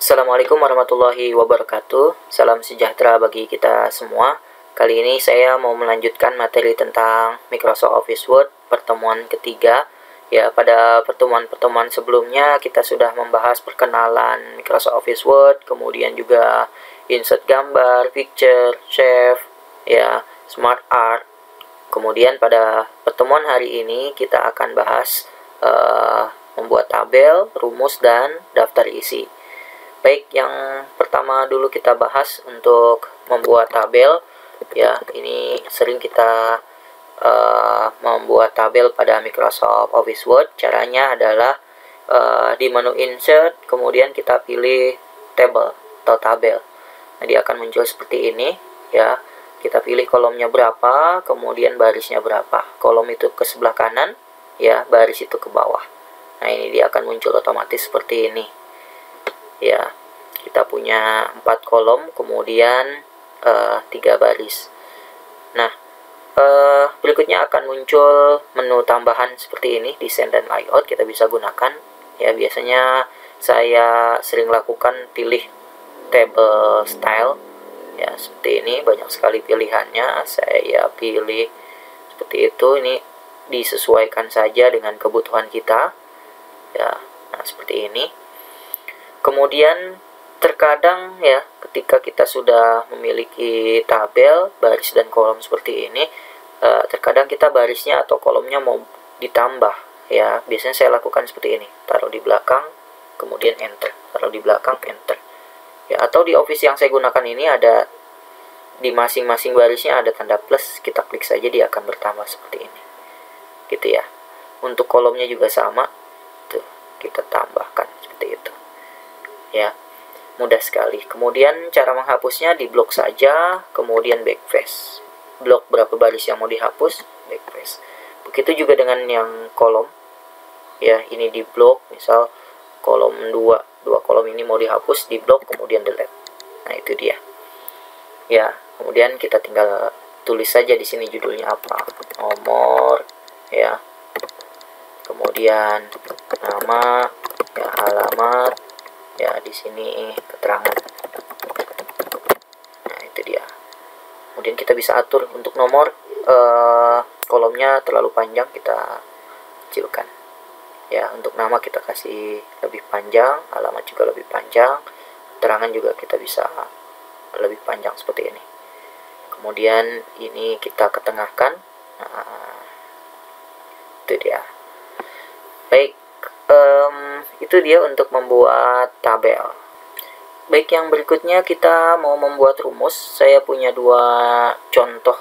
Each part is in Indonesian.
Assalamualaikum warahmatullahi wabarakatuh. Salam sejahtera bagi kita semua. Kali ini saya mau melanjutkan materi tentang Microsoft Office Word pertemuan ketiga. Ya, pada pertemuan-pertemuan sebelumnya kita sudah membahas perkenalan Microsoft Office Word, kemudian juga insert gambar, picture, save, ya, smart art. Kemudian pada pertemuan hari ini kita akan bahas membuat tabel, rumus, dan daftar isi. Baik, yang pertama dulu kita bahas untuk membuat tabel. Ya, ini sering kita membuat tabel pada Microsoft Office Word. Caranya adalah di menu Insert, kemudian kita pilih Table atau tabel. Nah, dia akan muncul seperti ini. Ya, kita pilih kolomnya berapa, kemudian barisnya berapa. Kolom itu ke sebelah kanan, ya, baris itu ke bawah. Nah, ini dia akan muncul otomatis seperti ini. Ya, kita punya 4 kolom, kemudian 3 baris. Nah, berikutnya akan muncul menu tambahan seperti ini, desain dan layout. Kita bisa gunakan. Ya, biasanya saya sering lakukan pilih table style. Ya, seperti ini, banyak sekali pilihannya. Saya pilih seperti itu. Ini disesuaikan saja dengan kebutuhan kita. Ya, nah seperti ini. Kemudian terkadang ya, ketika kita sudah memiliki tabel, baris dan kolom seperti ini, terkadang kita barisnya atau kolomnya mau ditambah. Ya, biasanya saya lakukan seperti ini, taruh di belakang, kemudian enter, taruh di belakang, enter. Ya, atau di Office yang saya gunakan ini ada di masing-masing barisnya ada tanda plus, kita klik saja dia akan bertambah seperti ini. Gitu ya. Untuk kolomnya juga sama, tuh kita tambahkan seperti itu. Ya, mudah sekali. Kemudian cara menghapusnya di blok saja, kemudian backface. Blok berapa baris yang mau dihapus, backface. Begitu juga dengan yang kolom. Ya, ini di blok, misal kolom 2 kolom ini mau dihapus, di blok kemudian delete. Nah, itu dia. Ya, kemudian kita tinggal tulis saja di sini judulnya apa. Nomor, ya. Kemudian nama, ya, alamat. Ya, di sini keterangan. Nah, itu dia. Kemudian kita bisa atur untuk nomor, kolomnya terlalu panjang, kita kecilkan. Ya, untuk nama kita kasih lebih panjang, alamat juga lebih panjang, keterangan juga kita bisa lebih panjang seperti ini. Kemudian ini kita ketengahkan. Nah, itu dia. Baik, itu dia untuk membuat tabel. Baik, yang berikutnya kita mau membuat rumus. Saya punya 2 contoh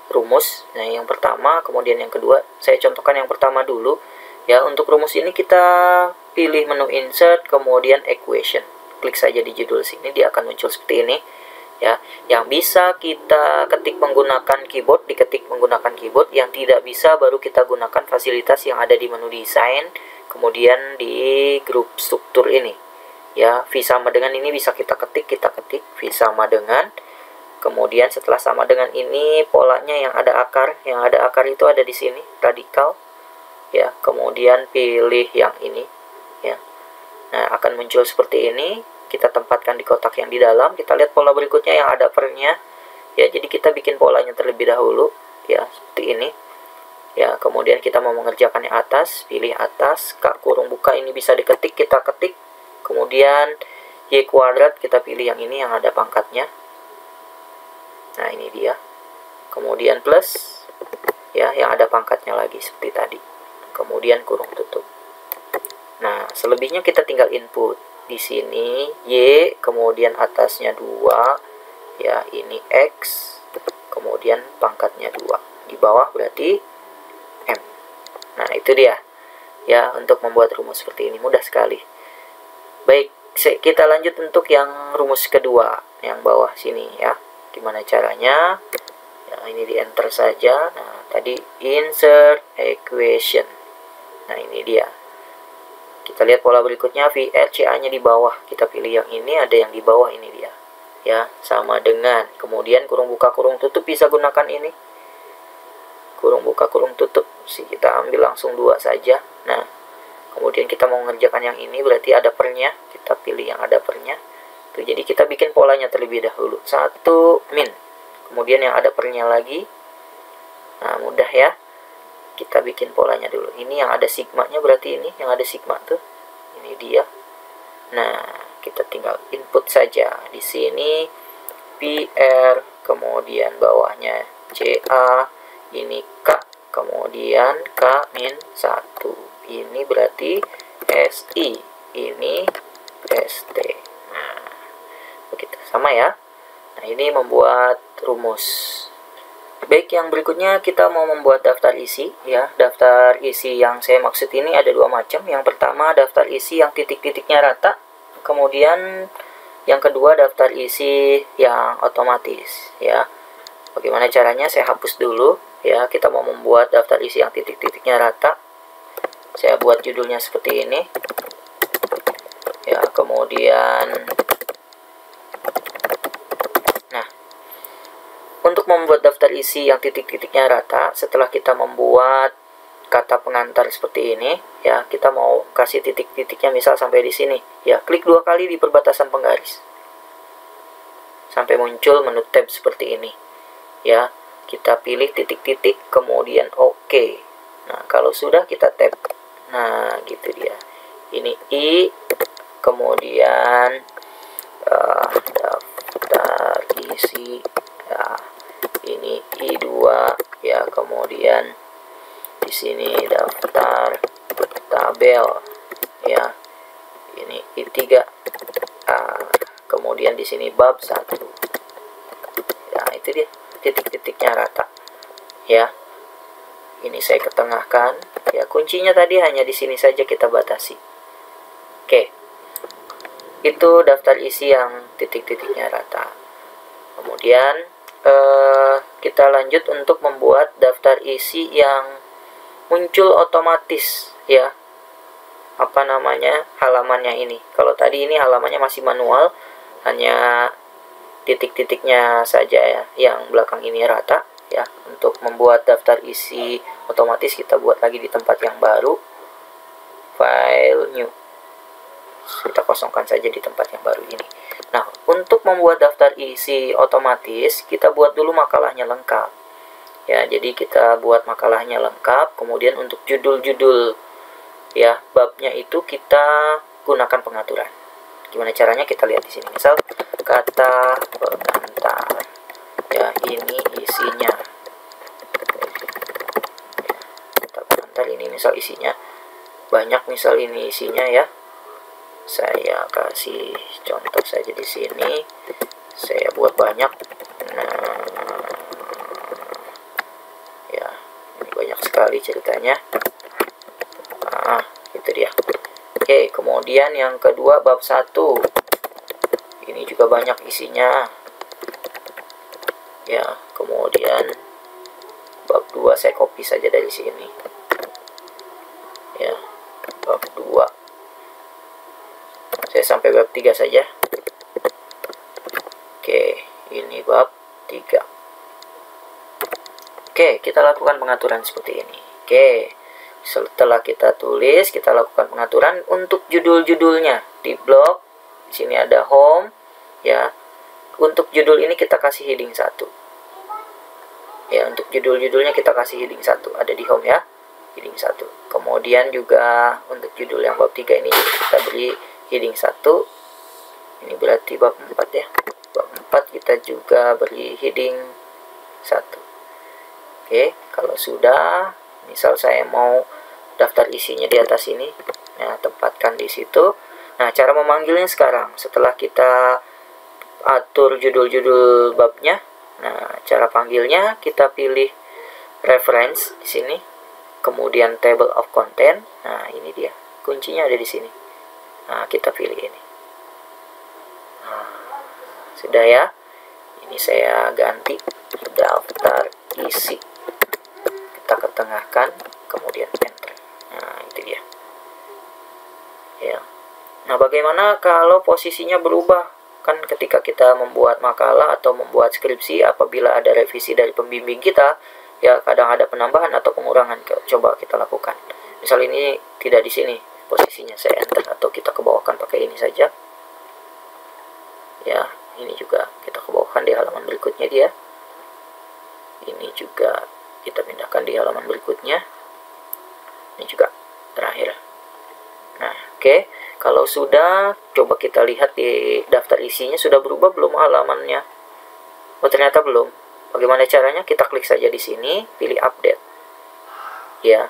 rumus. Nah, yang pertama, kemudian yang kedua. Saya contohkan yang pertama dulu. Ya, untuk rumus ini kita pilih menu Insert, kemudian Equation. Klik saja di judul sini, dia akan muncul seperti ini. Ya, yang bisa kita ketik menggunakan keyboard, diketik menggunakan keyboard. Yang tidak bisa baru kita gunakan fasilitas yang ada di menu desain, kemudian di grup struktur ini. Ya, V sama dengan ini bisa kita ketik V sama dengan. Kemudian setelah sama dengan ini, polanya yang ada akar itu ada di sini, radikal. Ya, kemudian pilih yang ini. Ya, nah akan muncul seperti ini. Kita tempatkan di kotak yang di dalam. Kita lihat pola berikutnya yang ada pernya. Ya, jadi kita bikin polanya terlebih dahulu. Ya, seperti ini. Ya, kemudian kita mau mengerjakan yang atas, pilih atas, kurung buka ini bisa diketik, kita ketik. Kemudian Y kuadrat kita pilih yang ini yang ada pangkatnya. Nah, ini dia. Kemudian plus, ya, yang ada pangkatnya lagi seperti tadi. Kemudian kurung tutup. Nah, selebihnya kita tinggal input. Di sini Y, kemudian atasnya 2, ya, ini X, kemudian pangkatnya 2. Di bawah berarti M. Nah, itu dia. Ya, untuk membuat rumus seperti ini mudah sekali. Baik, kita lanjut untuk yang rumus kedua, yang bawah sini ya. Gimana caranya? Ya, ini di enter saja. Nah, tadi insert equation. Nah, ini dia. Kita lihat pola berikutnya, VLCA-nya di bawah. Kita pilih yang ini, ada yang di bawah, ini dia. Ya, sama dengan. Kemudian kurung buka kurung tutup bisa gunakan ini. Kurung buka kurung tutup. Kita ambil langsung 2 saja. Nah, Kemudian kita mau mengerjakan yang ini, berarti ada pernya, kita pilih yang ada pernya. Tuh, jadi kita bikin polanya terlebih dahulu. 1 min. Kemudian yang ada pernya lagi. Nah, mudah ya. Kita bikin polanya dulu. Ini yang ada sigmanya, berarti ini yang ada sigma tuh. Ini dia. Nah, kita tinggal input saja. Di sini PR, kemudian bawahnya CA, ini K, kemudian K-1. Ini berarti SI, ini ST. Nah, begitu. Sama ya. Nah, ini membuat rumus. Baik, yang berikutnya kita mau membuat daftar isi ya. Daftar isi yang saya maksud ini ada 2 macam. Yang pertama daftar isi yang titik-titiknya rata. Kemudian yang kedua daftar isi yang otomatis ya. Bagaimana caranya? Saya hapus dulu ya. Kita mau membuat daftar isi yang titik-titiknya rata. Saya buat judulnya seperti ini ya. Kemudian untuk membuat daftar isi yang titik-titiknya rata, setelah kita membuat kata pengantar seperti ini ya, kita mau kasih titik-titiknya misal sampai di sini ya. Klik 2 kali di perbatasan penggaris sampai muncul menu tab seperti ini ya. Kita pilih titik-titik, kemudian OK. Nah, kalau sudah kita tab. Nah, gitu dia. Ini I, kemudian daftar isi ya. Ini I2 ya, kemudian di sini daftar tabel ya. Ini I3. Kemudian di sini bab 1. Ya, itu dia titik-titiknya rata ya. Ini saya ketengahkan ya. Kuncinya tadi hanya di sini saja kita batasi. Oke. Itu daftar isi yang titik-titiknya rata. Kemudian kita lanjut untuk membuat daftar isi yang muncul otomatis ya. Apa namanya, halamannya ini. Kalau tadi ini halamannya masih manual, hanya titik-titiknya saja ya, yang belakang ini rata ya. Untuk membuat daftar isi otomatis kita buat lagi di tempat yang baru, file new. Kita kosongkan saja di tempat yang baru ini. Nah, untuk membuat daftar isi otomatis, kita buat dulu makalahnya lengkap. Ya, jadi kita buat makalahnya lengkap, kemudian untuk judul-judul ya, babnya itu kita gunakan pengaturan. Gimana caranya? Kita lihat di sini. Misal kata pengantar. Ya, ini isinya. Kata pengantar ini misal isinya banyak, misal ini isinya ya. Saya kasih contoh saja di sini. Saya buat banyak. Nah, ya, ini banyak sekali ceritanya. Nah, itu dia. Oke, kemudian yang kedua bab 1. Ini juga banyak isinya. Ya, kemudian bab 2 saya copy saja dari sini. Ya, bab 2. Saya sampai bab 3 saja. Oke, ini bab 3. Oke, kita lakukan pengaturan seperti ini. Oke, setelah kita tulis, kita lakukan pengaturan untuk judul-judulnya. Di blok, di sini ada home ya. Untuk judul ini kita kasih heading 1. Ya, untuk judul-judulnya kita kasih heading 1. Ada di home ya, heading 1. Kemudian juga untuk judul yang bab 3 ini kita beri heading 1. Ini berarti bab 4 ya. Bab 4 kita juga beri heading 1. Oke, kalau sudah, misal saya mau daftar isinya di atas ini, nah tempatkan di situ. Nah, cara memanggilnya sekarang, setelah kita atur judul-judul babnya, nah cara panggilnya kita pilih reference di sini, kemudian table of content. Nah, ini dia, kuncinya ada di sini. Nah, kita pilih ini. Nah, sudah ya. Ini saya ganti daftar isi. Kita ketengahkan, kemudian enter. Nah, itu dia. Ya. Nah, bagaimana kalau posisinya berubah? Kan ketika kita membuat makalah atau membuat skripsi, apabila ada revisi dari pembimbing kita, ya kadang ada penambahan atau pengurangan. Coba kita lakukan. Misal ini tidak di sini. posisinya saya enter, atau kita kebawahkan pakai ini saja ya. Ini juga kita kebawahkan di halaman berikutnya dia, ini juga kita pindahkan di halaman berikutnya, ini juga terakhir. Nah, oke. Kalau sudah, coba kita lihat di daftar isinya sudah berubah belum halamannya. Oh, ternyata belum. Bagaimana caranya? Kita klik saja di sini, pilih update ya.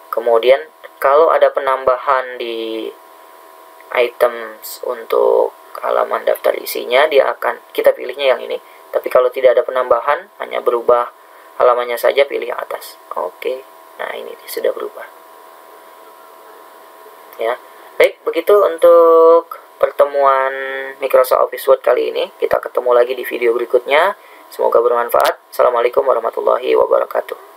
Kemudian kalau ada penambahan di items untuk halaman daftar isinya, dia akan, kita pilihnya yang ini. Tapi kalau tidak ada penambahan, hanya berubah halamannya saja, pilih yang atas. Oke. Nah, ini sudah berubah ya. Baik, begitu untuk pertemuan Microsoft Office Word kali ini. Kita ketemu lagi di video berikutnya. Semoga bermanfaat. Assalamualaikum warahmatullahi wabarakatuh.